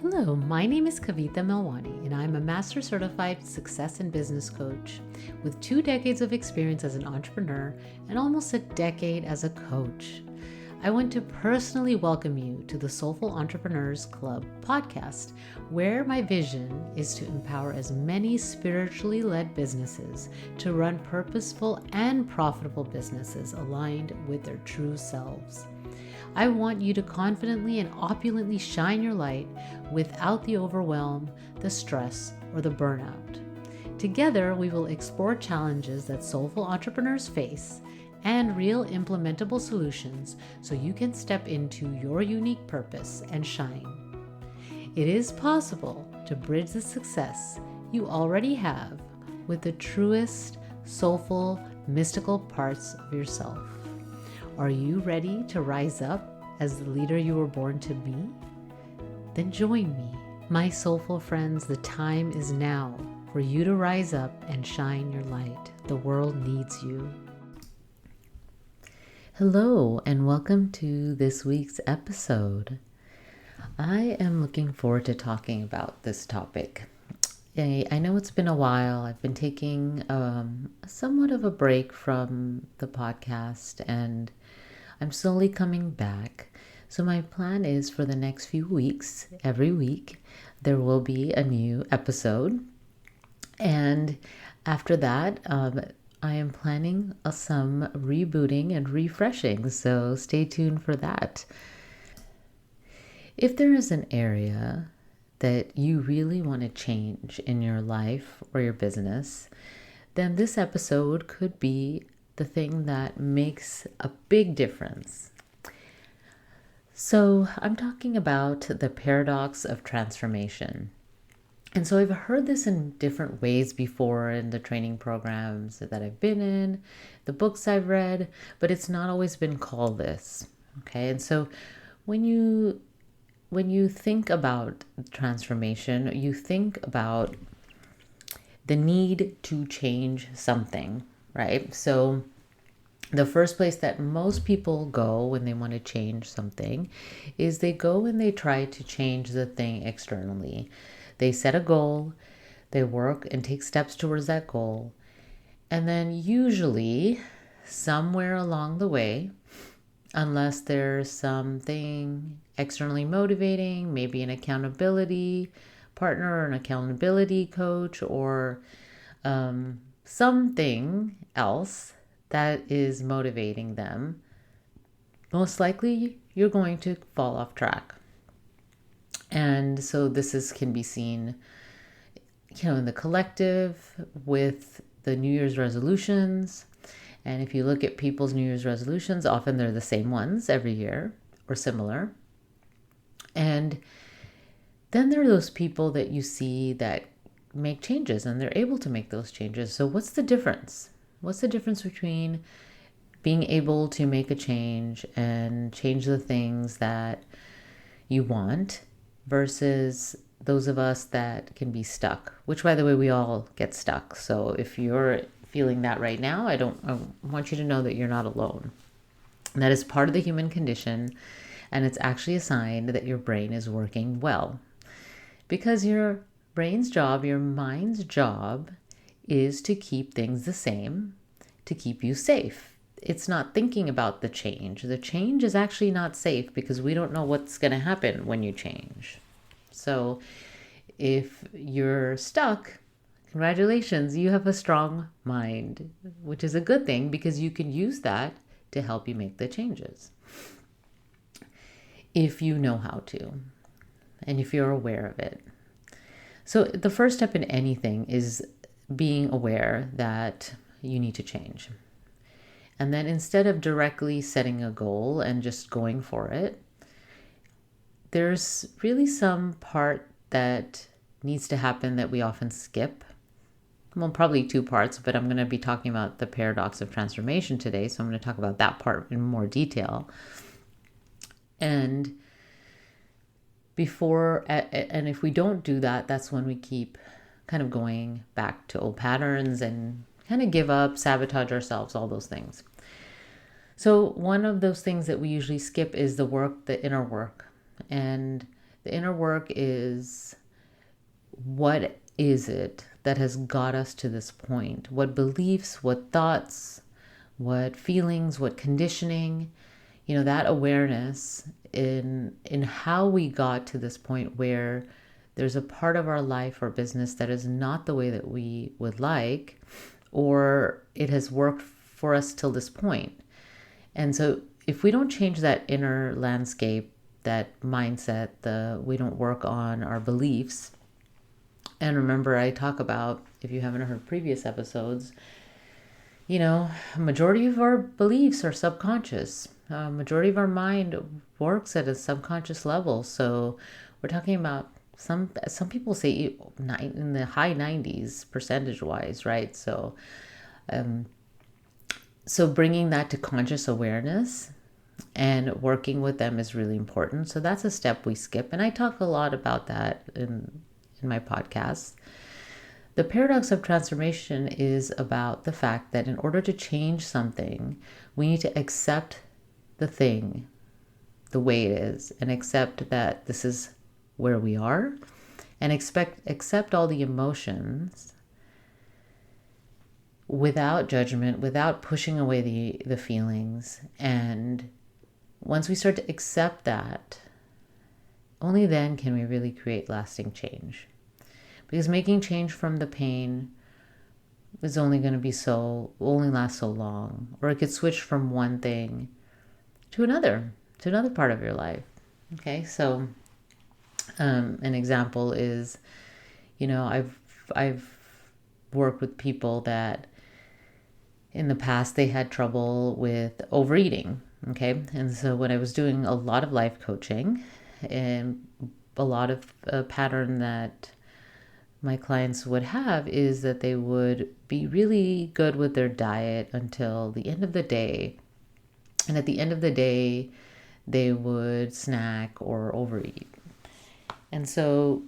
Hello, my name is Kavita Melwani, and I'm a Master Certified Success and Business Coach with 2 decades of experience as an entrepreneur and almost a decade as a coach. I want to personally welcome you to the Soulful Entrepreneurs Club podcast, where my vision is to empower as many spiritually led businesses to run purposeful and profitable businesses aligned with their true selves. I want you to confidently and opulently shine your light without the overwhelm, the stress, or the burnout. Together, we will explore challenges that soulful entrepreneurs face and real implementable solutions so you can step into your unique purpose and shine. It is possible to bridge the success you already have with the truest, soulful, mystical parts of yourself. Are you ready to rise up as the leader you were born to be? Then join me, my soulful friends. The time is now for you to rise up and shine your light. The world needs you. Hello, and welcome to this week's episode. I am looking forward to talking about this topic. I know it's been a while. I've been taking somewhat of a break from the podcast, and I'm slowly coming back. So my plan is for the next few weeks, every week, there will be a new episode. And after that, I am planning some rebooting and refreshing. So stay tuned for that. If there is an area that you really want to change in your life or your business, then this episode could be the thing that makes a big difference. So I'm talking about the paradox of transformation. And so I've heard this in different ways before in the training programs that I've been in, the books I've read, but it's not always been called this. Okay. And so when you think about transformation, you think about the need to change something, right? So the first place that most people go when they want to change something is they go and they try to change the thing externally. They set a goal, they work and take steps towards that goal, and then usually somewhere along the way, unless there's something externally motivating, maybe an accountability partner or an accountability coach or something else that is motivating them, most likely you're going to fall off track. And so this can be seen, in the collective with the New Year's resolutions. And if you look at people's New Year's resolutions, often they're the same ones every year or similar. And then there are those people that you see that make changes and they're able to make those changes. So what's the difference? What's the difference between being able to make a change and change the things that you want versus those of us that can be stuck, which, by the way, we all get stuck. So if you're feeling that right now, I want you to know that you're not alone. And that is part of the human condition, and it's actually a sign that your brain is working well. Because your brain's job, your mind's job, is to keep things the same, to keep you safe. It's not thinking about the change. The change is actually not safe because we don't know what's going to happen when you change. So if you're stuck, congratulations, you have a strong mind, which is a good thing because you can use that to help you make the changes. If you know how to, and if you're aware of it. So the first step in anything is being aware that you need to change. And then instead of directly setting a goal and just going for it, there's really some part that needs to happen that we often skip. Well, probably 2 parts, but I'm going to be talking about the paradox of transformation today. So I'm going to talk about that part in more detail. And if we don't do that, that's when we keep kind of going back to old patterns and kind of give up, sabotage ourselves, all those things. So one of those things that we usually skip is the inner work. And The inner work is, what is it that has got us to this point? What beliefs, what thoughts, what feelings, what conditioning, that awareness in how we got to this point where there's a part of our life or business that is not the way that we would like, or it has worked for us till this point. And so if we don't change that inner landscape, that mindset, we don't work on our beliefs. And remember, I talk about, if you haven't heard previous episodes, a majority of our beliefs are subconscious. Majority of our mind works at a subconscious level. So we're talking about some people say in the high 90s percentage wise, right? So bringing that to conscious awareness and working with them is really important. So that's a step we skip. And I talk a lot about that in my podcast. The paradox of transformation is about the fact that in order to change something, we need to accept the thing the way it is and accept that this is where we are, and accept all the emotions without judgment, without pushing away the feelings. And once we start to accept that, only then can we really create lasting change. Because making change from the pain is only going to only last so long. Or it could switch from one thing to another part of your life. Okay, so an example is, I've worked with people that in the past they had trouble with overeating. Okay, and so when I was doing a lot of life coaching, and a lot of a pattern that my clients would have is that they would be really good with their diet until the end of the day. And at the end of the day, they would snack or overeat. And so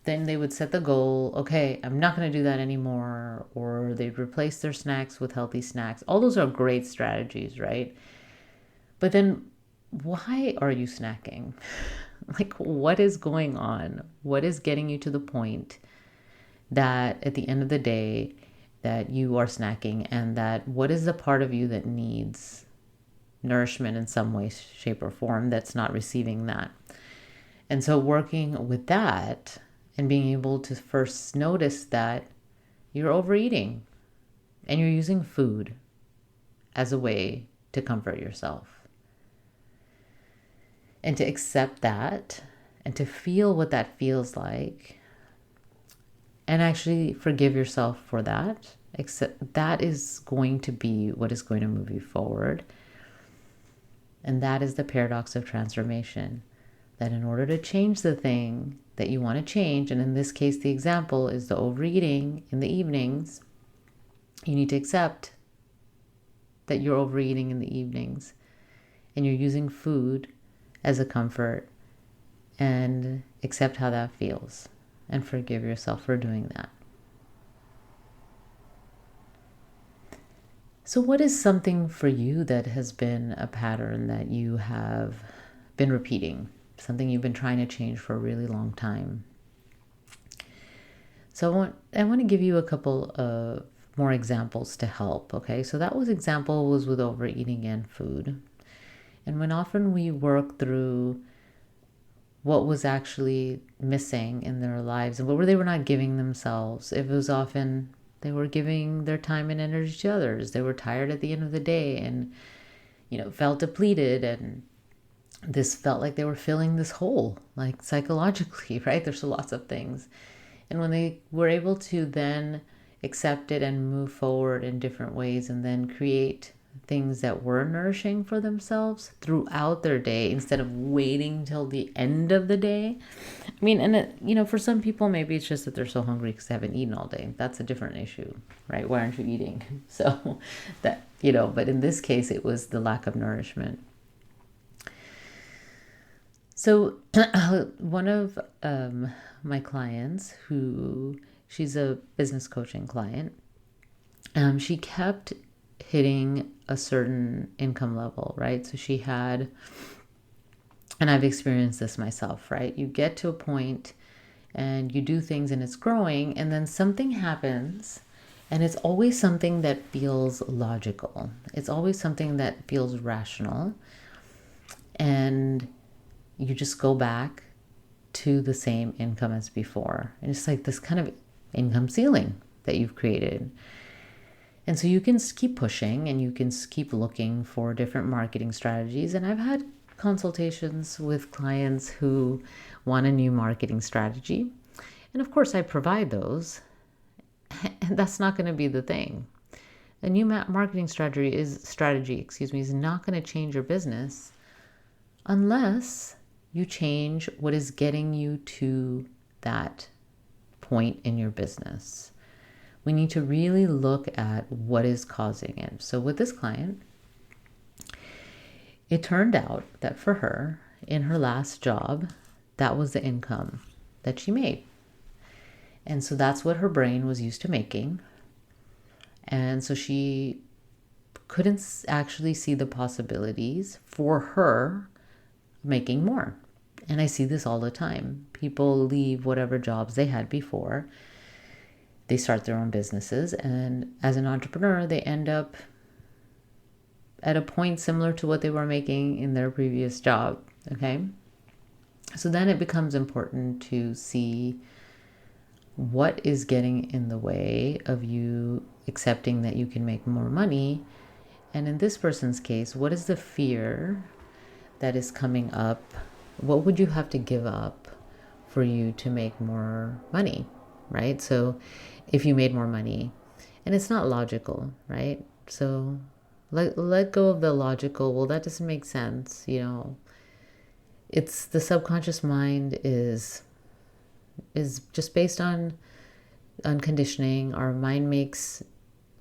then they would set the goal, okay, I'm not going to do that anymore. Or they'd replace their snacks with healthy snacks. All those are great strategies, right? But then why are you snacking? Like, what is going on? What is getting you to the point that at the end of the day that you are snacking, and that what is the part of you that needs nourishment in some way, shape, or form that's not receiving that? And so working with that and being able to first notice that you're overeating and you're using food as a way to comfort yourself, and to accept that and to feel what that feels like, and actually forgive yourself for that. Except that is going to be what is going to move you forward. And that is the paradox of transformation. That in order to change the thing that you want to change, and in this case, the example is the overeating in the evenings, you need to accept that you're overeating in the evenings and you're using food as a comfort, and accept how that feels. And forgive yourself for doing that. So what is something for you that has been a pattern that you have been repeating? Something you've been trying to change for a really long time? So I want to give you a couple of more examples to help, okay? So that example was with overeating and food. And when often we work through what was actually missing in their lives and what they were not giving themselves. It was often they were giving their time and energy to others. They were tired at the end of the day and, felt depleted. And this felt like they were filling this hole, like psychologically, right? There's lots of things. And when they were able to then accept it and move forward in different ways and then create things that were nourishing for themselves throughout their day instead of waiting till the end of the day. I mean, and for some people, maybe it's just that they're so hungry because they haven't eaten all day. That's a different issue, right? Why aren't you eating? So that, but in this case, it was the lack of nourishment. So one of my clients, she's a business coaching client, she kept hitting a certain income level, right? So she had And I've experienced this myself, right? You get to a point and you do things and it's growing, and then something happens, and it's always something that feels logical. It's always something that feels rational. And you just go back to the same income as before. And it's like this kind of income ceiling that you've created. And so you can keep pushing and you can keep looking for different marketing strategies. And I've had consultations with clients who want a new marketing strategy. And of course, I provide those. And that's not going to be the thing. A new marketing strategy is not going to change your business unless you change what is getting you to that point in your business. We need to really look at what is causing it. So with this client, it turned out that for her, in her last job, that was the income that she made. And so that's what her brain was used to making. And so she couldn't actually see the possibilities for her making more. And I see this all the time. People leave whatever jobs they had before. They start their own businesses. And as an entrepreneur, they end up at a point similar to what they were making in their previous job. Okay. So then it becomes important to see what is getting in the way of you accepting that you can make more money. And in this person's case, what is the fear that is coming up? What would you have to give up for you to make more money, right? So if you made more money, and it's not logical, right? So let go of the logical, well, that doesn't make sense, It's the subconscious mind is just based on conditioning. Our mind makes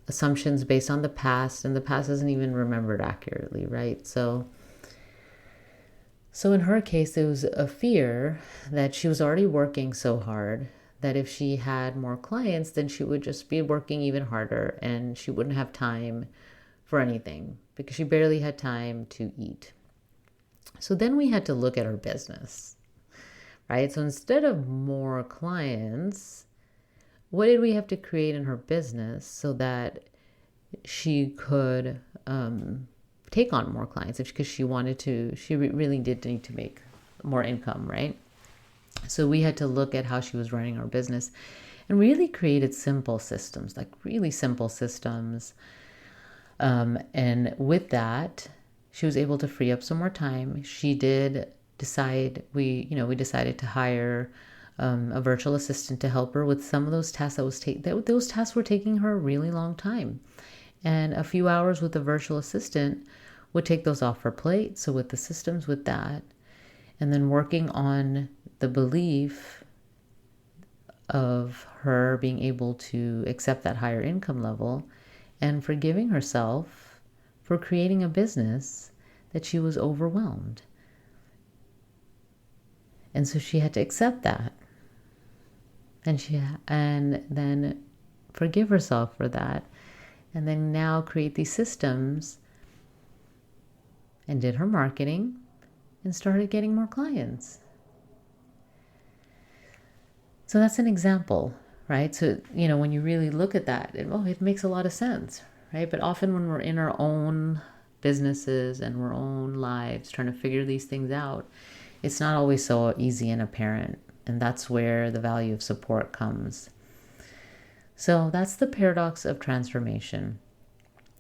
assumptions based on the past, and the past isn't even remembered accurately, right? So in her case, there was a fear that she was already working so hard that if she had more clients, then she would just be working even harder and she wouldn't have time for anything because she barely had time to eat. So then we had to look at her business, right? So instead of more clients, what did we have to create in her business so that she could take on more clients? Because she wanted to, she really did need to make more income, right? So we had to look at how she was running her business and really created simple systems, like really simple systems. And with that, she was able to free up some more time. She did decide, we decided to hire a virtual assistant to help her with some of those tasks those tasks were taking her a really long time. And a few hours with a virtual assistant would take those off her plate. So with the systems with that, and then working on the belief of her being able to accept that higher income level and forgiving herself for creating a business that she was overwhelmed. And so she had to accept that. And then forgive herself for that. And then now create these systems and did her marketing and started getting more clients. So that's an example, right? So, when you really look at that, it makes a lot of sense, right? But often when we're in our own businesses and our own lives trying to figure these things out, it's not always so easy and apparent. And that's where the value of support comes. So that's the paradox of transformation.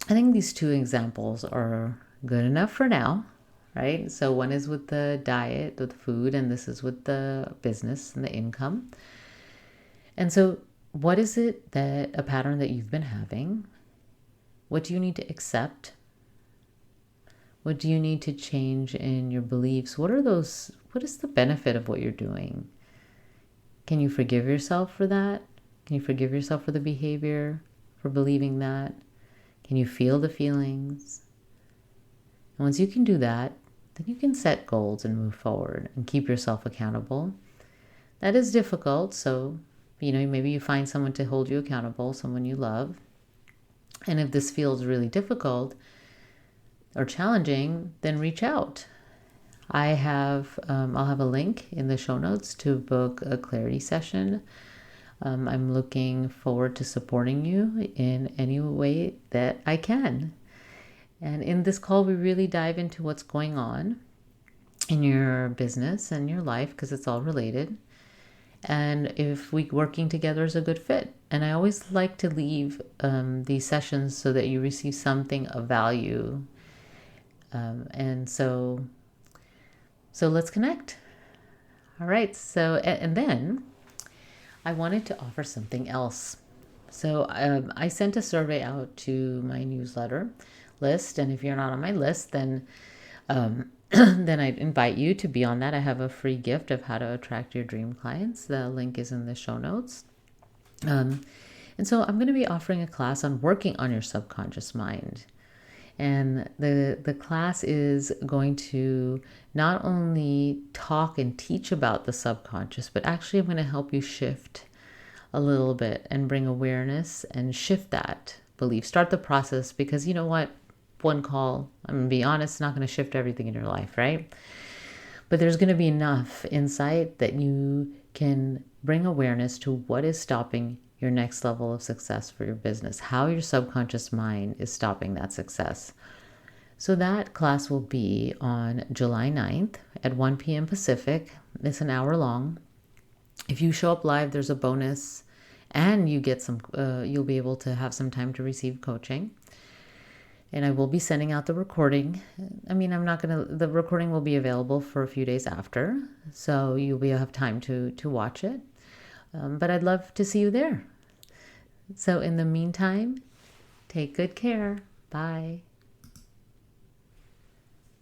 I think these two examples are good enough for now, right? So one is with the diet, with food, and this is with the business and the income. And so what is it that a pattern that you've been having? What do you need to accept? What do you need to change in your beliefs? What is the benefit of what you're doing? Can you forgive yourself for that? Can you forgive yourself for the behavior, for believing that? Can you feel the feelings? And once you can do that, then you can set goals and move forward and keep yourself accountable. That is difficult, so maybe you find someone to hold you accountable, someone you love. And if this feels really difficult or challenging, then reach out. I'll have a link in the show notes to book a clarity session. I'm looking forward to supporting you in any way that I can. And in this call, we really dive into what's going on in your business and your life, because it's all related, and if we working together is a good fit. And I always like to leave these sessions so that you receive something of value. And so let's connect. All right. So, and then I wanted to offer something else. So I sent a survey out to my newsletter list, and if you're not on my list, then then I'd invite you to be on that. I have a free gift of how to attract your dream clients. The link is in the show notes. And so I'm going to be offering a class on working on your subconscious mind. And the class is going to not only talk and teach about the subconscious, but actually I'm going to help you shift a little bit and bring awareness and shift that belief. Start the process, because you know what? One call, I'm going to be honest, not going to shift everything in your life, right? But there's going to be enough insight that you can bring awareness to what is stopping your next level of success for your business, how your subconscious mind is stopping that success. So that class will be on July 9th at 1 p.m. Pacific. It's an hour long. If you show up live, there's a bonus, and you get you'll be able to have some time to receive coaching. And I will be sending out the recording. The recording will be available for a few days after, so you'll have time to watch it. But I'd love to see you there. So in the meantime, take good care. Bye.